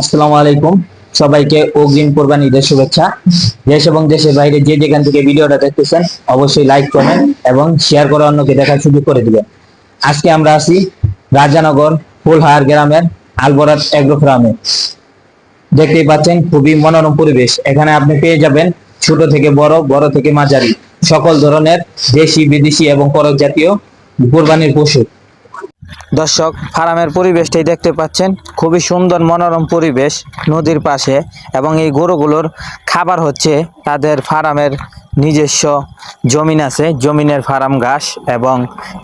আসসালামু আলাইকুম। সবাইকে অগ্রিম কোরবানি ঈদের শুভেচ্ছা। দেশ এবং দেশের বাইরে যে যেখান থেকে ভিডিওটা দেখতেছেন অবশ্যই লাইক, কমেন্ট এবং শেয়ার করে অন্যকে দেখার সুযোগ করে দিবেন। আজকে আমরা আছি রাজানগর ফুলহার গ্রামের আলবরাত এগ্রো ফার্মে। দেখতেই পাচ্ছেন খুবই মনোরম পরিবেশ। এখানে আপনি পেয়ে যাবেন ছোট থেকে বড়, বড় থেকে মাঝারি সকল ধরনের দেশি, বিদেশি এবং করক জাতীয় কোরবানির পশু। দর্শক, ফার্মের পরিবেশটাই দেখতে পাচ্ছেন, খুবই সুন্দর মনোরম পরিবেশ নদীর পাশে। এবং এই গরুগুলোর খাবার হচ্ছে তাদের ফার্মের নিজস্ব জমিন আছে, জমিনের ফার্ম ঘাস এবং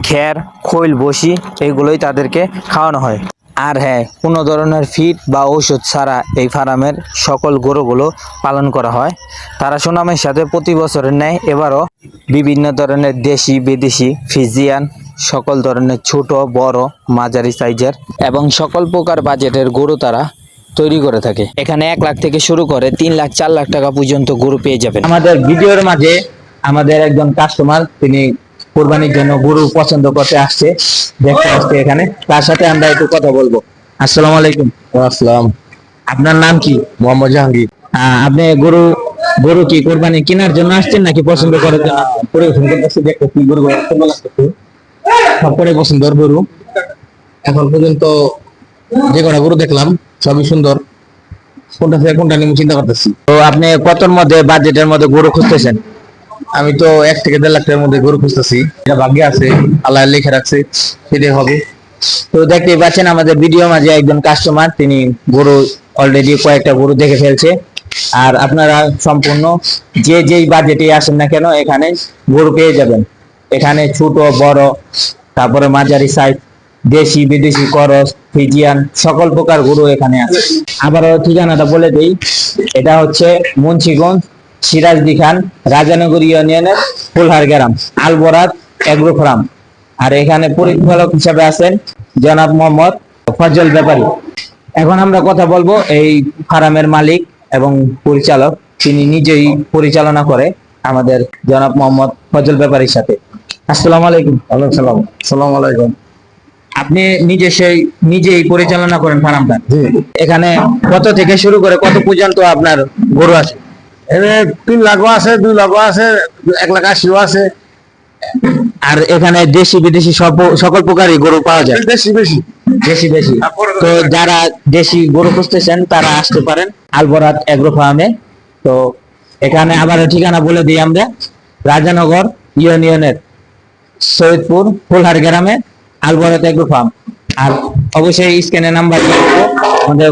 খের, খৈল, বসি এইগুলোই তাদেরকে খাওয়ানো হয়। আর হ্যাঁ, কোনো ধরনের ফিড বা ঔষধ ছাড়া এই ফার্মের সকল গরুগুলো পালন করা হয়। তারা সুনামের সাথে প্রতি বছরের ন্যায় এবারও বিভিন্ন ধরনের দেশি, বিদেশি, ফিজিয়ান সকল ধরনের ছোট, বড়, মাঝারি সাইজের এবং সকল প্রকার বাজেটের গরু তারা তৈরি করে থাকে। এখানে 1 লাখ থেকে শুরু করে 3 লাখ, 4 লাখ টাকা পর্যন্ত গরু পেয়ে যাবেন। আমাদের ভিডিওর মাঝে আমাদের একজন কাস্টমার, তিনি কোরবানির জন্য গরু পছন্দ করতে আসছে, দেখতে আসছে এখানে। তার সাথে আমরা একটু কথা বলবো। আসসালামু আলাইকুম। আসসালাম। আপনার নাম কি? মোহাম্মদ জাহাঙ্গীর। আপনি গরু গরু কি কোরবানি কেনার জন্য আসছেন নাকি পছন্দ করার জন্য? পরিবেশন করতেছি, দেখতেছি গরু সুন্দর লাগতেছে, সবকটাই পছন্দের গরু। এখন পর্যন্ত যে কটা গরু দেখলাম সবই সুন্দর, কোনটা থেকে কোনটা নিয়ে চিন্তা করতেছি। তো আপনি কতর মধ্যে, বাজেটের মধ্যে গরু খুঁজতেছেন? আমি তো 1 থেকে 1.5 লাখ টাকার মধ্যে গরু খুঁজতেছি, এটা ভাগ্যে আছে, আল্লাহ লিখে রাখছে, সেটাই হবে। তো দেখতেই পাচ্ছেন আমাদের ভিডিও মাঝে একজন কাস্টমার, তিনি গরু অলরেডি কয়েকটা গরু দেখে ফেলছে। আর আপনারা সম্পূর্ণ যে যেই বাজেটে আসেন না কেন এখানে গরু পেয়ে যাবেন। এখানে ছোট, বড়, তারপরে মাঝারি সাইজ, দেশি, বিদেশি, করস, ফিজিয়ান সকল প্রকার গরু এখানে আছে। আবারও ঠিকানাটা বলে দেই, এটা হচ্ছে মুন্সিগঞ্জ, সিরাজদি খান, রাজানগর ইউনিয়নের ফুলহার গ্রাম, আলবরাত এগ্রো ফার্ম। আর এখানে পরিচালক হিসাবে আছেন জনাব মোহাম্মদ ফজল ব্যাপারী। এখন আমরা কথা বলবো এই ফার্মের মালিক এবং পরিচালক, তিনি নিজেই পরিচালনা করে, আমাদের জনাব মোহাম্মদ ফজল ব্যাপারীর সাথে। আসসালামু আলাইকুম। ওয়ালাইকুম সালাম। আসসালামু আলাইকুম। আপনি নিজেই পরিচালনা করেন ফার্মটা? জি। এখানে কত থেকে শুরু করে কত পর্যন্ত আপনার গরু আছে? এখানে 3 লাখও আছে, 2 লাখও আছে, 1,80,000 আছে। আর এখানে দেশি, বিদেশি সকল প্রকারই গরু পাওয়া যায়? বেশি বেশি। দেশি বেশি। তো যারা দেশি গরু খুঁজতেছেন তারা আসতে পারেন আলবরাত এগ্রো ফার্মে। তো এখানে আবার ঠিকানা বলে দিই আমরা, রাজানগর ইউনিয়নের সৈয়দপুর ফুলহার গ্রামে আলবরাত এগ্রো ফার্ম। আর অবশ্যই স্ক্যানে নাম্বার আমাদের